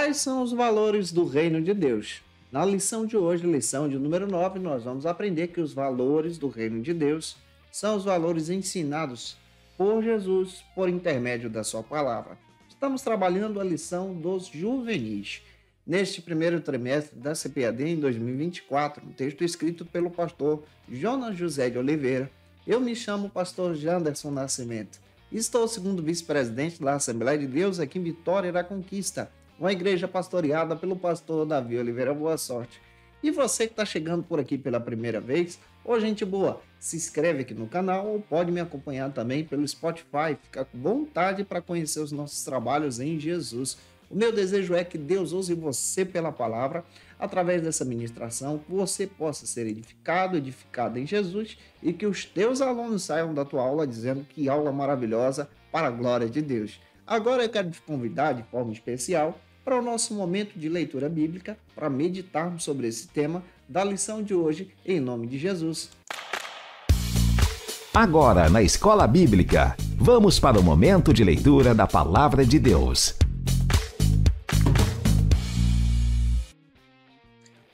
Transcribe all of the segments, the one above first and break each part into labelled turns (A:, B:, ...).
A: Quais são os valores do reino de Deus? Na lição de hoje, lição de número 9, nós vamos aprender que os valores do reino de Deus são os valores ensinados por Jesus por intermédio da sua palavra. Estamos trabalhando a lição dos juvenis. Neste primeiro trimestre da CPAD em 2024, um texto escrito pelo pastor Jonas José de Oliveira. Eu me chamo pastor Janderson Nascimento. Estou segundo vice-presidente da Assembleia de Deus aqui em Vitória da Conquista, uma igreja pastoreada pelo pastor Davi Oliveira. Boa sorte. E você que está chegando por aqui pela primeira vez, ô gente boa, se inscreve aqui no canal ou pode me acompanhar também pelo Spotify. Fica com vontade para conhecer os nossos trabalhos em Jesus. O meu desejo é que Deus use você pela palavra, através dessa ministração, que você possa ser edificado em Jesus e que os teus alunos saiam da tua aula dizendo que aula maravilhosa para a glória de Deus. Agora eu quero te convidar de forma especial para o nosso momento de leitura bíblica, para meditarmos sobre esse tema da lição de hoje, em nome de Jesus.
B: Agora, na Escola Bíblica, vamos para o momento de leitura da Palavra de Deus.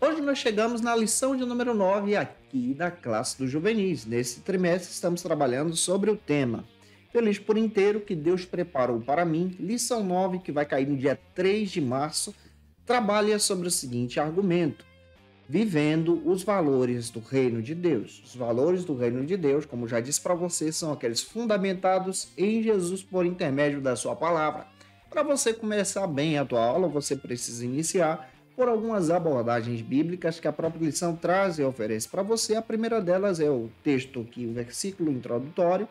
A: Hoje nós chegamos na lição de número 9 aqui da classe dos juvenis. Nesse trimestre estamos trabalhando sobre o tema Feliz por inteiro que Deus preparou para mim. Lição 9, que vai cair no dia 3 de março, trabalha sobre o seguinte argumento: vivendo os valores do reino de Deus. Os valores do reino de Deus, como já disse para você, são aqueles fundamentados em Jesus por intermédio da sua palavra. Para você começar bem a tua aula, você precisa iniciar por algumas abordagens bíblicas que a própria lição traz e oferece para você. A primeira delas é o texto aqui, o versículo introdutório,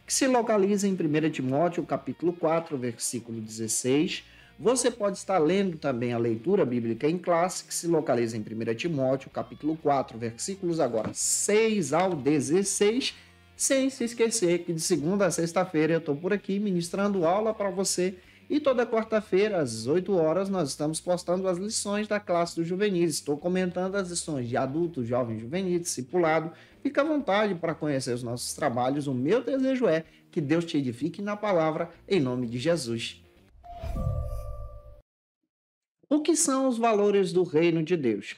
A: que se localiza em 1 Timóteo, capítulo 4, versículo 16. Você pode estar lendo também a leitura bíblica em classe, que se localiza em 1 Timóteo, capítulo 4, versículos agora 6 ao 16, sem se esquecer que de segunda a sexta-feira eu estou por aqui ministrando aula para você. E toda quarta-feira, às 8 horas, nós estamos postando as lições da classe dos juvenis. Estou comentando as lições de adulto, jovem, juvenil, discipulado. Fica à vontade para conhecer os nossos trabalhos. O meu desejo é que Deus te edifique na palavra, em nome de Jesus. O que são os valores do reino de Deus?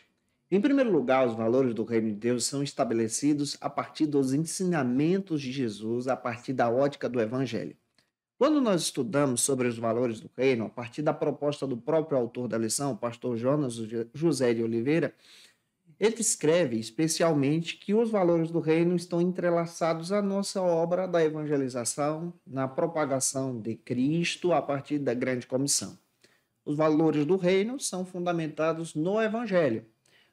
A: Em primeiro lugar, os valores do reino de Deus são estabelecidos a partir dos ensinamentos de Jesus, a partir da ótica do Evangelho. Quando nós estudamos sobre os valores do reino, a partir da proposta do próprio autor da lição, o pastor Jonas José de Oliveira, ele escreve especialmente que os valores do reino estão entrelaçados à nossa obra da evangelização, na propagação de Cristo a partir da grande comissão. Os valores do reino são fundamentados no Evangelho.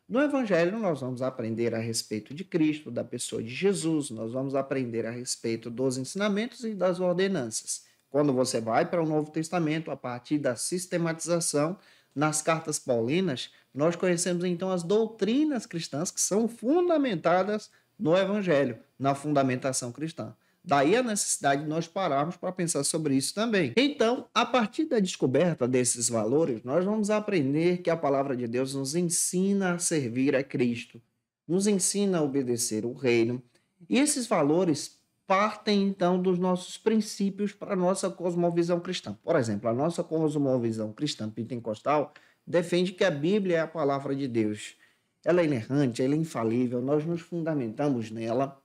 A: No Evangelho, nós vamos aprender a respeito de Cristo, da pessoa de Jesus, nós vamos aprender a respeito dos ensinamentos e das ordenanças. Quando você vai para o Novo Testamento, a partir da sistematização nas cartas paulinas, nós conhecemos então as doutrinas cristãs que são fundamentadas no Evangelho, na fundamentação cristã. Daí a necessidade de nós pararmos para pensar sobre isso também. Então, a partir da descoberta desses valores, nós vamos aprender que a palavra de Deus nos ensina a servir a Cristo, nos ensina a obedecer o reino. E esses valores partem, então, dos nossos princípios para a nossa cosmovisão cristã. Por exemplo, a nossa cosmovisão cristã pentecostal defende que a Bíblia é a palavra de Deus. Ela é inerrante, ela é infalível, nós nos fundamentamos nela.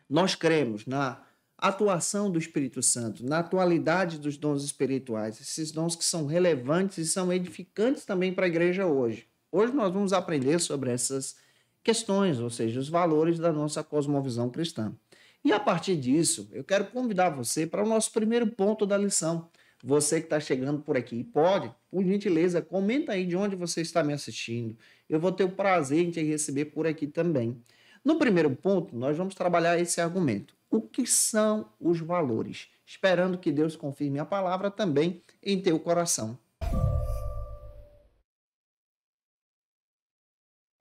A: Nós cremos na atuação do Espírito Santo, na atualidade dos dons espirituais, esses dons que são relevantes e são edificantes também para a igreja hoje. Hoje nós vamos aprender sobre essas questões, ou seja, os valores da nossa cosmovisão cristã. E a partir disso, eu quero convidar você para o nosso primeiro ponto da lição. Você que está chegando por aqui, pode, por gentileza, comenta aí de onde você está me assistindo. Eu vou ter o prazer em te receber por aqui também. No primeiro ponto, nós vamos trabalhar esse argumento. O que são os valores? Esperando que Deus confirme a palavra também em teu coração.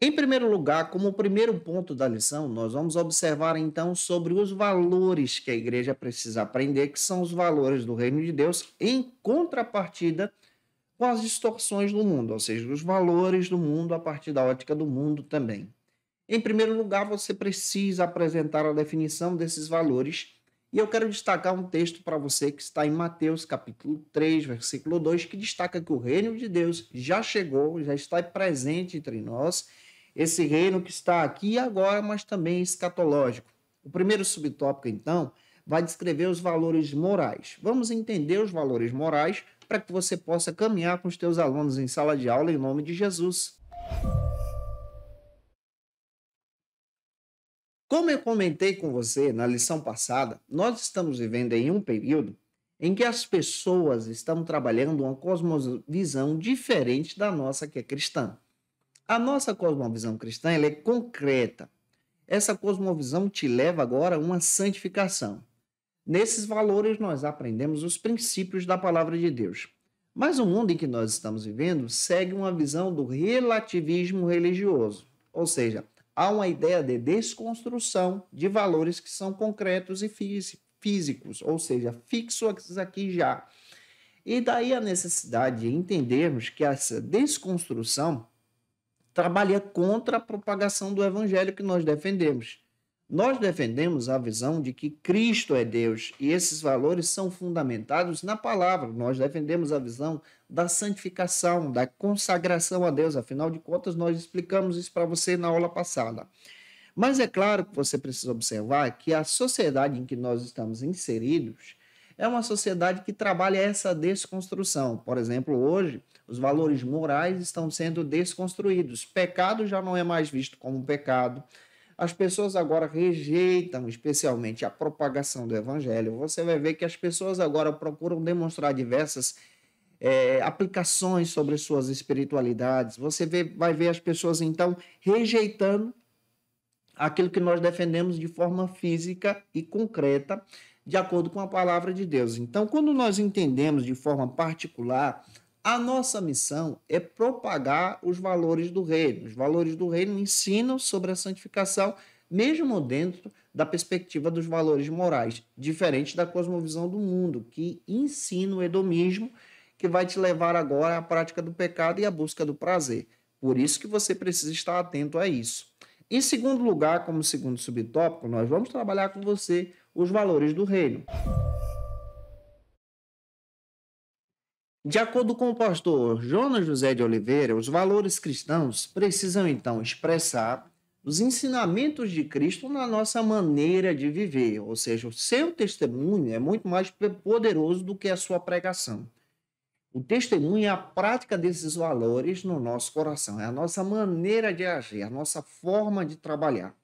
A: Em primeiro lugar, como primeiro ponto da lição, nós vamos observar então sobre os valores que a igreja precisa aprender, que são os valores do reino de Deus, em contrapartida com as distorções do mundo, ou seja, os valores do mundo a partir da ótica do mundo também. Em primeiro lugar, você precisa apresentar a definição desses valores E eu quero destacar um texto para você que está em Mateus capítulo 3, versículo 2, que destaca que o reino de Deus já chegou, já está presente entre nós, esse reino que está aqui e agora, mas também escatológico. O primeiro subtópico, então, vai descrever os valores morais. Vamos entender os valores morais para que você possa caminhar com os teus alunos em sala de aula em nome de Jesus. Como eu comentei com você na lição passada, nós estamos vivendo em um período em que as pessoas estão trabalhando uma cosmovisão diferente da nossa que é cristã. A nossa cosmovisão cristã ela é concreta. Essa cosmovisão te leva agora a uma santificação. Nesses valores nós aprendemos os princípios da palavra de Deus. Mas o mundo em que nós estamos vivendo segue uma visão do relativismo religioso, ou seja, há uma ideia de desconstrução de valores que são concretos e físicos, ou seja, fixos aqui já. E daí a necessidade de entendermos que essa desconstrução trabalha contra a propagação do evangelho que nós defendemos. Nós defendemos a visão de que Cristo é Deus e esses valores são fundamentados na palavra. Nós defendemos a visão da santificação, da consagração a Deus. Afinal de contas, nós explicamos isso para você na aula passada. Mas é claro que você precisa observar que a sociedade em que nós estamos inseridos é uma sociedade que trabalha essa desconstrução. Por exemplo, hoje, os valores morais estão sendo desconstruídos. Pecado já não é mais visto como pecado. As pessoas agora rejeitam especialmente a propagação do evangelho. Você vai ver que as pessoas agora procuram demonstrar diversas aplicações sobre suas espiritualidades. Vai ver as pessoas, então, rejeitando aquilo que nós defendemos de forma física e concreta, de acordo com a palavra de Deus. Então, quando nós entendemos de forma particular, a nossa missão é propagar os valores do reino. Os valores do reino ensinam sobre a santificação, mesmo dentro da perspectiva dos valores morais, diferente da cosmovisão do mundo, que ensina o hedonismo, que vai te levar agora à prática do pecado e à busca do prazer. Por isso que você precisa estar atento a isso. Em segundo lugar, como segundo subtópico, nós vamos trabalhar com você os valores do reino. De acordo com o pastor Jonas José de Oliveira, os valores cristãos precisam então expressar os ensinamentos de Cristo na nossa maneira de viver, ou seja, o seu testemunho é muito mais poderoso do que a sua pregação. O testemunho é a prática desses valores no nosso coração, é a nossa maneira de agir, a nossa forma de trabalhar.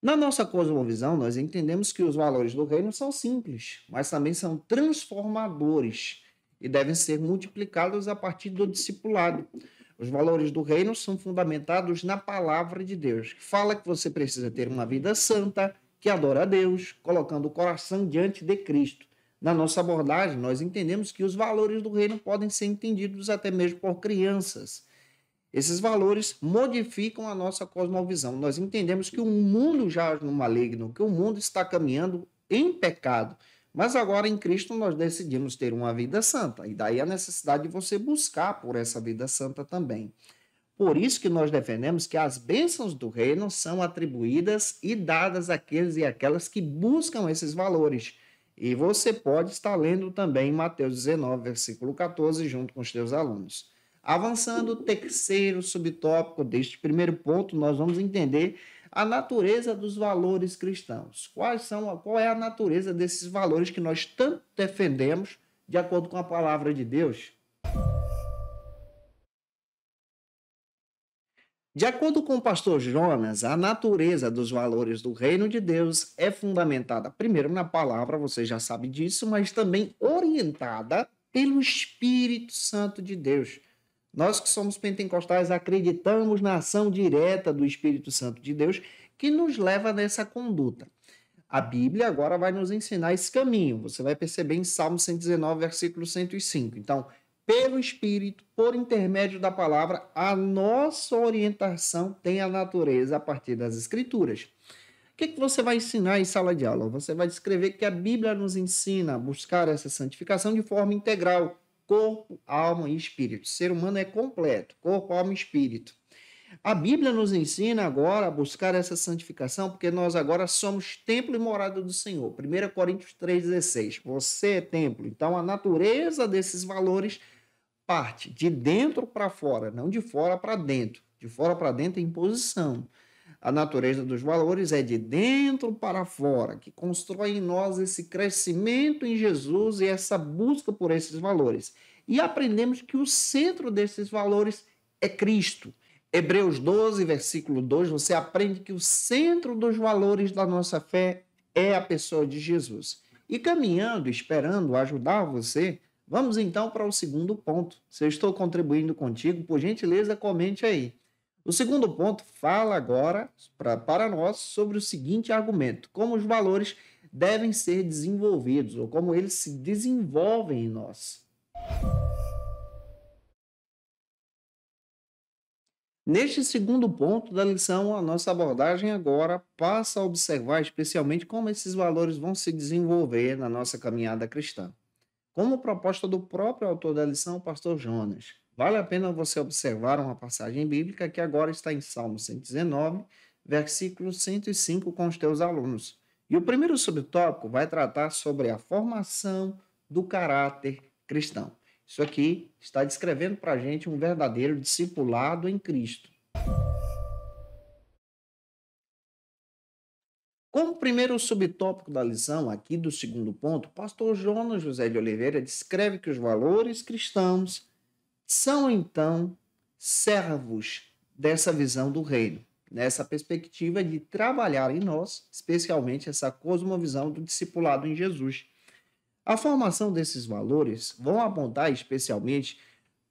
A: Na nossa cosmovisão, nós entendemos que os valores do reino são simples, mas também são transformadores e devem ser multiplicados a partir do discipulado. Os valores do reino são fundamentados na palavra de Deus, que fala que você precisa ter uma vida santa, que adora a Deus, colocando o coração diante de Cristo. Na nossa abordagem, nós entendemos que os valores do reino podem ser entendidos até mesmo por crianças. Esses valores modificam a nossa cosmovisão. Nós entendemos que o mundo jaz no maligno, que o mundo está caminhando em pecado. Mas agora em Cristo nós decidimos ter uma vida santa. E daí a necessidade de você buscar por essa vida santa também. Por isso que nós defendemos que as bênçãos do reino são atribuídas e dadas àqueles e àquelas que buscam esses valores. E você pode estar lendo também Mateus 19, versículo 14, junto com os teus alunos. Avançando, o terceiro subtópico deste primeiro ponto, nós vamos entender a natureza dos valores cristãos. Qual é a natureza desses valores que nós tanto defendemos de acordo com a palavra de Deus? De acordo com o pastor Jonas, a natureza dos valores do reino de Deus é fundamentada primeiro na palavra, você já sabe disso, mas também orientada pelo Espírito Santo de Deus. Nós que somos pentecostais acreditamos na ação direta do Espírito Santo de Deus que nos leva nessa conduta. A Bíblia agora vai nos ensinar esse caminho. Você vai perceber em Salmo 119, versículo 105. Então, pelo Espírito, por intermédio da palavra, a nossa orientação tem a natureza a partir das Escrituras. O que você vai ensinar em sala de aula? Você vai descrever que a Bíblia nos ensina a buscar essa santificação de forma integral. Corpo, alma e espírito. O ser humano é completo, corpo, alma e espírito. A Bíblia nos ensina agora a buscar essa santificação, porque nós agora somos templo e morada do Senhor. 1 Coríntios 3,16. Você é templo. Então, a natureza desses valores parte de dentro para fora, não de fora para dentro. De fora para dentro é imposição. A natureza dos valores é de dentro para fora, que constrói em nós esse crescimento em Jesus e essa busca por esses valores. E aprendemos que o centro desses valores é Cristo. Hebreus 12, versículo 2, você aprende que o centro dos valores da nossa fé é a pessoa de Jesus. E caminhando, esperando ajudar você, vamos então para o segundo ponto. Se eu estou contribuindo contigo, por gentileza, comente aí. O segundo ponto fala agora para nós sobre o seguinte argumento: como os valores devem ser desenvolvidos ou como eles se desenvolvem em nós. Neste segundo ponto da lição, a nossa abordagem agora passa a observar especialmente como esses valores vão se desenvolver na nossa caminhada cristã. Como proposta do próprio autor da lição, o pastor Jonas. Vale a pena você observar uma passagem bíblica que agora está em Salmo 119, versículo 105 com os teus alunos. E o primeiro subtópico vai tratar sobre a formação do caráter cristão. Isso aqui está descrevendo para a gente um verdadeiro discipulado em Cristo. Como primeiro subtópico da lição, aqui do segundo ponto, o pastor Jonas José de Oliveira descreve que os valores cristãos são, então, servos dessa visão do reino, nessa perspectiva de trabalhar em nós, especialmente essa cosmovisão do discipulado em Jesus. A formação desses valores vão apontar especialmente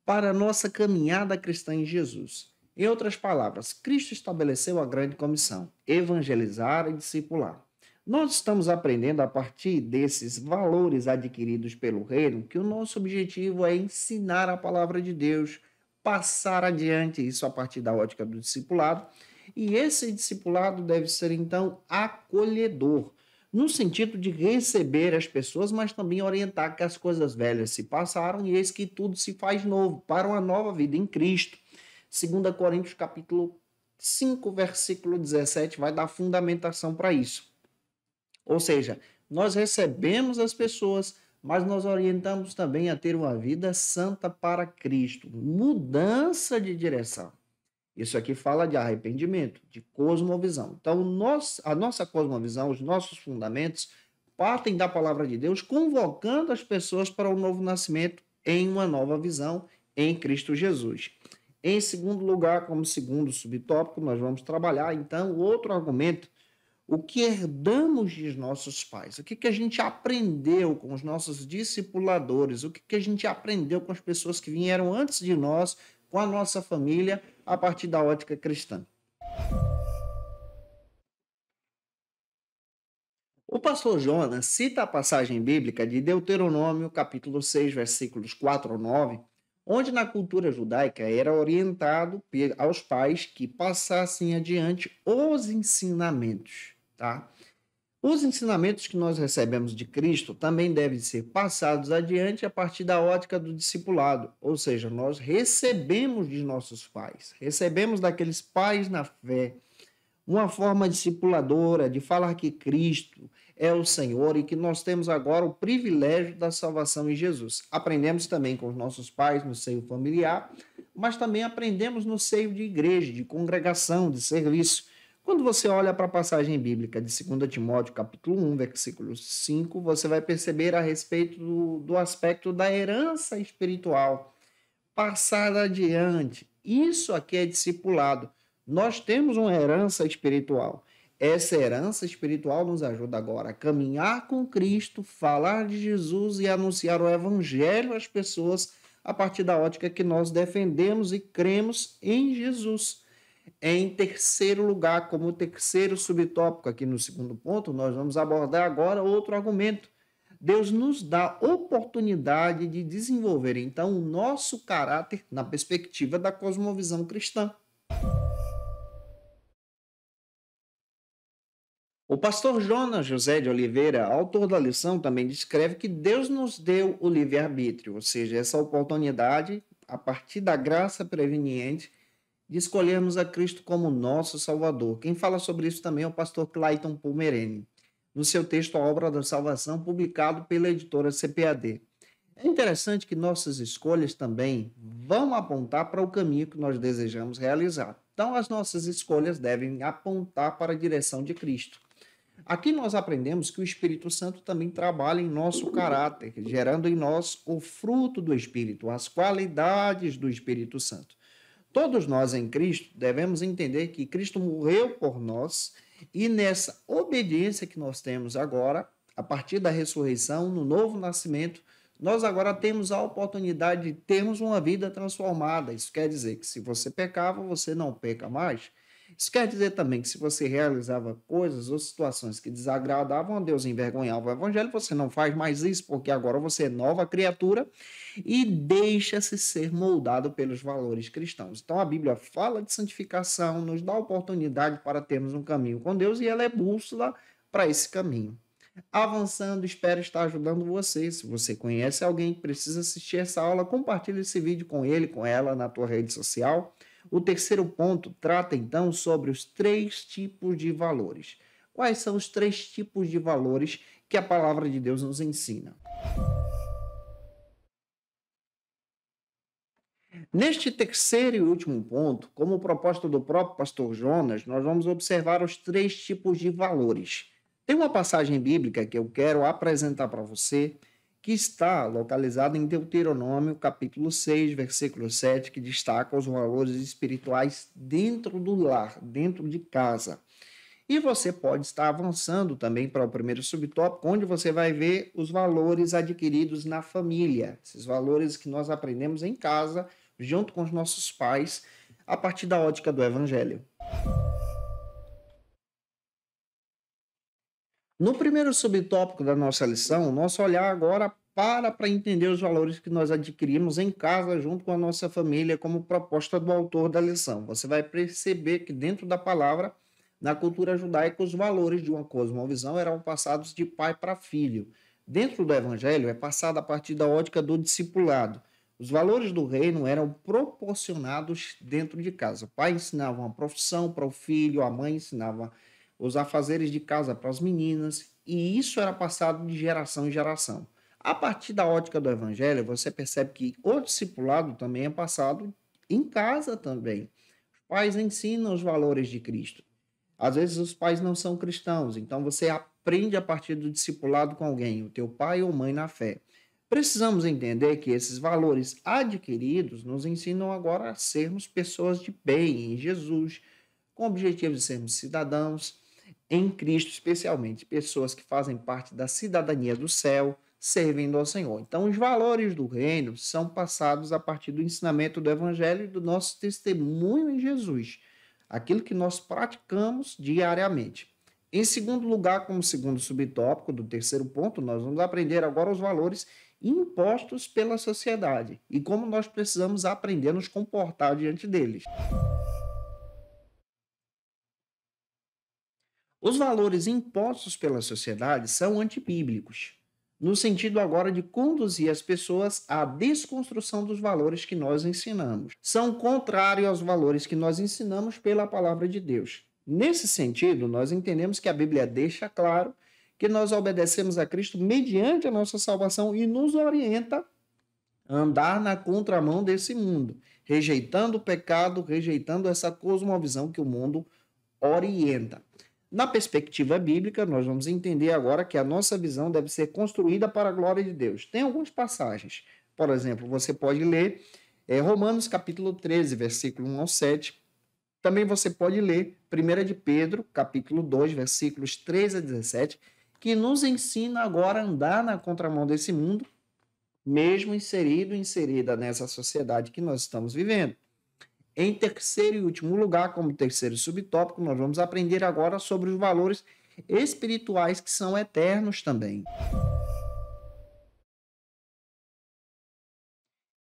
A: para a nossa caminhada cristã em Jesus. Em outras palavras, Cristo estabeleceu a grande comissão: evangelizar e discipular. Nós estamos aprendendo a partir desses valores adquiridos pelo reino que o nosso objetivo é ensinar a palavra de Deus, passar adiante isso a partir da ótica do discipulado, e esse discipulado deve ser então acolhedor, no sentido de receber as pessoas, mas também orientar que as coisas velhas se passaram e eis que tudo se faz novo, para uma nova vida em Cristo. 2 Coríntios capítulo 5, versículo 17, vai dar fundamentação para isso. Ou seja, nós recebemos as pessoas, mas nós orientamos também a ter uma vida santa para Cristo, mudança de direção. Isso aqui fala de arrependimento, de cosmovisão. Então, a nossa cosmovisão, os nossos fundamentos, partem da palavra de Deus, convocando as pessoas para o novo nascimento em uma nova visão em Cristo Jesus. Em segundo lugar, como segundo subtópico, nós vamos trabalhar, então, outro argumento: o que herdamos de nossos pais, o que a gente aprendeu com os nossos discipuladores, o que a gente aprendeu com as pessoas que vieram antes de nós, com a nossa família, a partir da ótica cristã. O pastor Jonas cita a passagem bíblica de Deuteronômio, capítulo 6, versículos 4 ao 9, onde na cultura judaica era orientado aos pais que passassem adiante os ensinamentos, tá? Os ensinamentos que nós recebemos de Cristo também devem ser passados adiante a partir da ótica do discipulado, ou seja, nós recebemos de nossos pais, recebemos daqueles pais na fé, uma forma discipuladora de falar que Cristo é o Senhor e que nós temos agora o privilégio da salvação em Jesus. Aprendemos também com os nossos pais no seio familiar, mas também aprendemos no seio de igreja, de congregação, de serviço. Quando você olha para a passagem bíblica de 2 Timóteo, capítulo 1, versículo 5, você vai perceber a respeito do aspecto da herança espiritual, passar adiante. Isso aqui é discipulado. Nós temos uma herança espiritual. Essa herança espiritual nos ajuda agora a caminhar com Cristo, falar de Jesus e anunciar o Evangelho às pessoas a partir da ótica que nós defendemos e cremos em Jesus. Em terceiro lugar, como terceiro subtópico aqui no segundo ponto, nós vamos abordar agora outro argumento. Deus nos dá oportunidade de desenvolver, então, o nosso caráter na perspectiva da cosmovisão cristã. O pastor Jonas José de Oliveira, autor da lição, também descreve que Deus nos deu o livre-arbítrio, ou seja, essa oportunidade, a partir da graça preveniente, de escolhermos a Cristo como nosso Salvador. Quem fala sobre isso também é o pastor Clayton Pomerene, no seu texto A Obra da Salvação, publicado pela editora CPAD. É interessante que nossas escolhas também vão apontar para o caminho que nós desejamos realizar. Então, as nossas escolhas devem apontar para a direção de Cristo. Aqui nós aprendemos que o Espírito Santo também trabalha em nosso caráter, gerando em nós o fruto do Espírito, as qualidades do Espírito Santo. Todos nós em Cristo devemos entender que Cristo morreu por nós e nessa obediência que nós temos agora, a partir da ressurreição, no novo nascimento, nós agora temos a oportunidade de termos uma vida transformada. Isso quer dizer que se você pecava, você não peca mais. Isso quer dizer também que se você realizava coisas ou situações que desagradavam a Deus, envergonhavam o Evangelho, você não faz mais isso, porque agora você é nova criatura e deixa-se ser moldado pelos valores cristãos. Então a Bíblia fala de santificação, nos dá oportunidade para termos um caminho com Deus e ela é bússola para esse caminho. Avançando, espero estar ajudando você. Se você conhece alguém que precisa assistir essa aula, compartilhe esse vídeo com ele, com ela na tua rede social. O terceiro ponto trata então sobre os 3 tipos de valores. Quais são os 3 tipos de valores que a palavra de Deus nos ensina? Neste terceiro e último ponto, como proposta do próprio pastor Jonas, nós vamos observar os 3 tipos de valores. Tem uma passagem bíblica que eu quero apresentar para você, que está localizada em Deuteronômio, capítulo 6, versículo 7, que destaca os valores espirituais dentro do lar, dentro de casa. E você pode estar avançando também para o primeiro subtópico, onde você vai ver os valores adquiridos na família, esses valores que nós aprendemos em casa, junto com os nossos pais, a partir da ótica do Evangelho. No primeiro subtópico da nossa lição, nosso olhar agora para entender os valores que nós adquirimos em casa junto com a nossa família, como proposta do autor da lição. Você vai perceber que dentro da palavra, na cultura judaica, os valores de uma cosmovisão eram passados de pai para filho. Dentro do evangelho, é passado a partir da ótica do discipulado. Os valores do reino eram proporcionados dentro de casa. O pai ensinava uma profissão para o filho, a mãe ensinava os afazeres de casa para as meninas, e isso era passado de geração em geração. A partir da ótica do evangelho, você percebe que o discipulado também é passado em casa também. Os pais ensinam os valores de Cristo. Às vezes os pais não são cristãos, então você aprende a partir do discipulado com alguém, o teu pai ou mãe na fé. Precisamos entender que esses valores adquiridos nos ensinam agora a sermos pessoas de bem em Jesus, com o objetivo de sermos cidadãos em Cristo, especialmente pessoas que fazem parte da cidadania do céu, servindo ao Senhor. Então, os valores do reino são passados a partir do ensinamento do Evangelho e do nosso testemunho em Jesus, aquilo que nós praticamos diariamente. Em segundo lugar, como segundo subtópico do terceiro ponto, nós vamos aprender agora os valores impostos pela sociedade e como nós precisamos aprender a nos comportar diante deles. Os valores impostos pela sociedade são antibíblicos, no sentido agora de conduzir as pessoas à desconstrução dos valores que nós ensinamos. São contrários aos valores que nós ensinamos pela palavra de Deus. Nesse sentido, nós entendemos que a Bíblia deixa claro que nós obedecemos a Cristo mediante a nossa salvação e nos orienta a andar na contramão desse mundo, rejeitando o pecado, rejeitando essa cosmovisão que o mundo orienta. Na perspectiva bíblica, nós vamos entender agora que a nossa visão deve ser construída para a glória de Deus. Tem algumas passagens. Por exemplo, você pode ler Romanos capítulo 13, versículo 1 ao 7. Também você pode ler 1 de Pedro, capítulo 2, versículos 13 a 17, que nos ensina agora a andar na contramão desse mundo, mesmo inserida nessa sociedade que nós estamos vivendo. Em terceiro e último lugar, como terceiro subtópico, nós vamos aprender agora sobre os valores espirituais que são eternos também.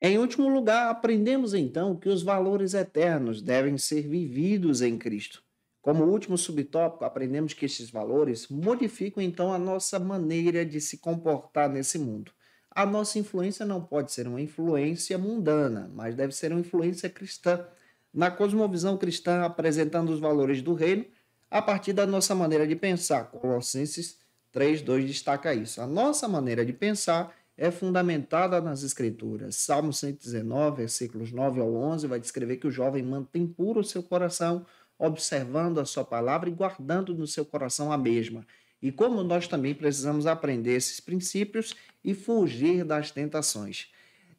A: Em último lugar, aprendemos então que os valores eternos devem ser vividos em Cristo. Como último subtópico, aprendemos que esses valores modificam então a nossa maneira de se comportar nesse mundo. A nossa influência não pode ser uma influência mundana, mas deve ser uma influência cristã. na cosmovisão cristã, apresentando os valores do reino a partir da nossa maneira de pensar. Colossenses 3:2 destaca isso. A nossa maneira de pensar é fundamentada nas Escrituras. Salmo 119, versículos 9 ao 11, vai descrever que o jovem mantém puro o seu coração, observando a sua palavra e guardando no seu coração a mesma. E como nós também precisamos aprender esses princípios e fugir das tentações.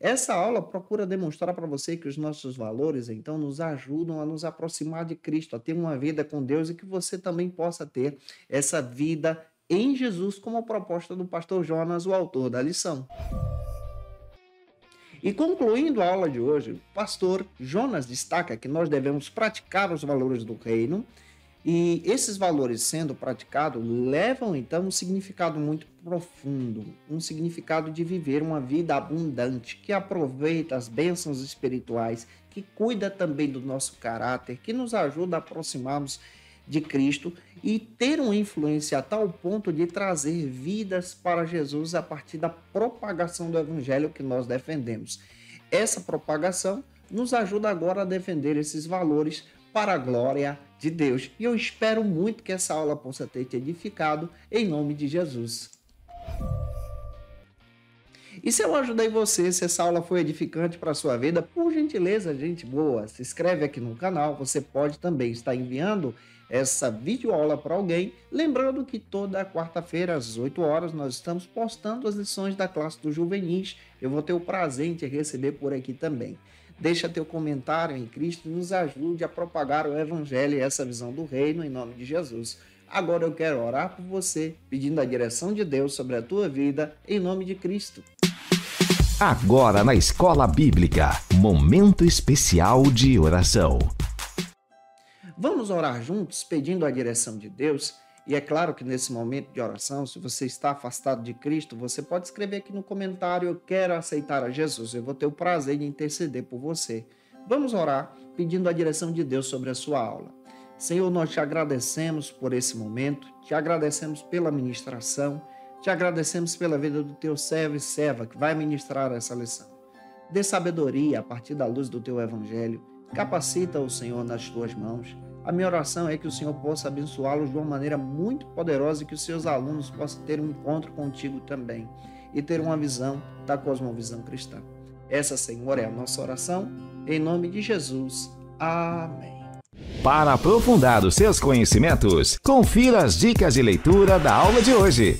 A: Essa aula procura demonstrar para você que os nossos valores, então, nos ajudam a nos aproximar de Cristo, a ter uma vida com Deus e que você também possa ter essa vida em Jesus, como a proposta do pastor Jonas, o autor da lição. E concluindo a aula de hoje, o pastor Jonas destaca que nós devemos praticar os valores do reino, e esses valores sendo praticados levam então um significado muito profundo, um significado de viver uma vida abundante, que aproveita as bênçãos espirituais, que cuida também do nosso caráter, que nos ajuda a aproximarmos de Cristo e ter uma influência a tal ponto de trazer vidas para Jesus a partir da propagação do evangelho que nós defendemos. Essa propagação nos ajuda agora a defender esses valores para a glória de Deus. E eu espero muito que essa aula possa ter te edificado em nome de Jesus. E se eu ajudei você, se essa aula foi edificante para a sua vida, por gentileza, gente boa, se inscreve aqui no canal. Você pode também estar enviando essa videoaula para alguém. Lembrando que toda quarta-feira, às 8 horas, nós estamos postando as lições da classe do Juvenis. Eu vou ter o prazer em te receber por aqui também. Deixa teu comentário em Cristo e nos ajude a propagar o Evangelho e essa visão do reino em nome de Jesus. Agora eu quero orar por você, pedindo a direção de Deus sobre a tua vida, em nome de Cristo.
B: Agora na Escola Bíblica, momento especial de oração.
A: Vamos orar juntos, pedindo a direção de Deus. E é claro que nesse momento de oração, se você está afastado de Cristo, você pode escrever aqui no comentário: eu quero aceitar a Jesus. Eu vou ter o prazer de interceder por você. Vamos orar, pedindo a direção de Deus sobre a sua aula. Senhor, nós te agradecemos por esse momento, te agradecemos pela ministração, te agradecemos pela vida do teu servo e serva que vai ministrar essa lição. Dê sabedoria a partir da luz do teu evangelho, capacita o Senhor nas tuas mãos. A minha oração é que o Senhor possa abençoá-los de uma maneira muito poderosa e que os seus alunos possam ter um encontro contigo também e ter uma visão da cosmovisão cristã. Essa, Senhor, é a nossa oração, em nome de Jesus. Amém.
B: Para aprofundar os seus conhecimentos, confira as dicas de leitura da aula de hoje.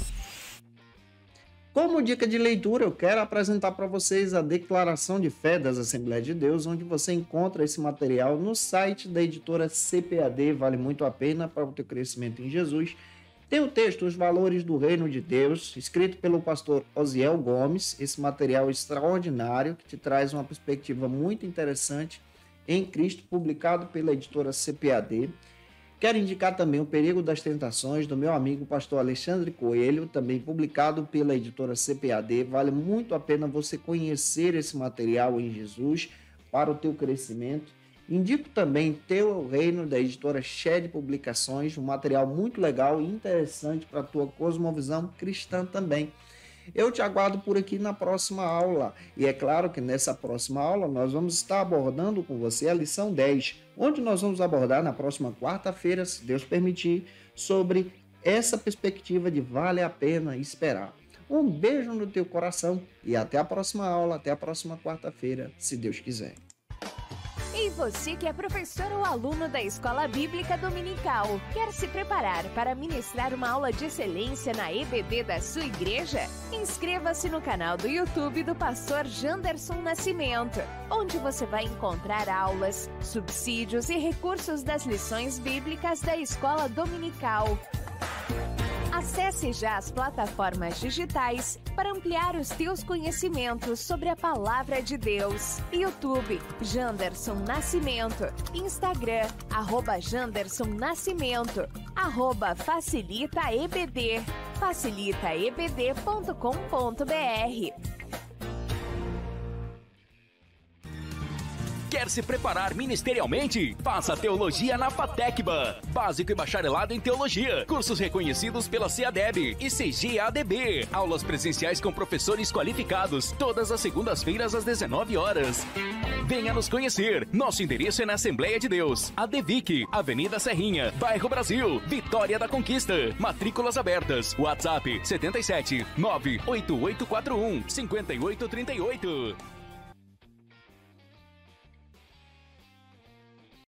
A: Como dica de leitura, eu quero apresentar para vocês a Declaração de Fé das Assembleias de Deus, onde você encontra esse material no site da editora CPAD, vale muito a pena para o teu crescimento em Jesus. Tem o texto Os Valores do Reino de Deus, escrito pelo pastor Osiel Gomes, esse material extraordinário que te traz uma perspectiva muito interessante em Cristo, publicado pela editora CPAD. Quero indicar também O Perigo das Tentações, do meu amigo pastor Alexandre Coelho, também publicado pela editora CPAD. Vale muito a pena você conhecer esse material em Jesus para o teu crescimento. Indico também Teu Reino, da editora Shed Publicações, um material muito legal e interessante para a tua cosmovisão cristã também. Eu te aguardo por aqui na próxima aula. E é claro que nessa próxima aula nós vamos estar abordando com você a lição 10, onde nós vamos abordar na próxima quarta-feira, se Deus permitir, sobre essa perspectiva de vale a pena esperar. Um beijo no teu coração e até a próxima aula, até a próxima quarta-feira, se Deus quiser.
C: E você que é professor ou aluno da Escola Bíblica Dominical, quer se preparar para ministrar uma aula de excelência na EBD da sua igreja? Inscreva-se no canal do YouTube do pastor Janderson Nascimento, onde você vai encontrar aulas, subsídios e recursos das lições bíblicas da Escola Dominical. Acesse já as plataformas digitais para ampliar os teus conhecimentos sobre a Palavra de Deus. YouTube, Janderson Nascimento. Instagram, @Janderson Nascimento. @FacilitaEBD. facilitaebd.com.br.
D: Quer se preparar ministerialmente? Faça teologia na FATECBA. Básico e bacharelado em teologia. Cursos reconhecidos pela CEADEB e CGADB. Aulas presenciais com professores qualificados. Todas as segundas-feiras às 19 horas. Venha nos conhecer. Nosso endereço é na Assembleia de Deus. ADVIC, Avenida Serrinha, Bairro Brasil, Vitória da Conquista. Matrículas abertas. WhatsApp 77 98841 5838.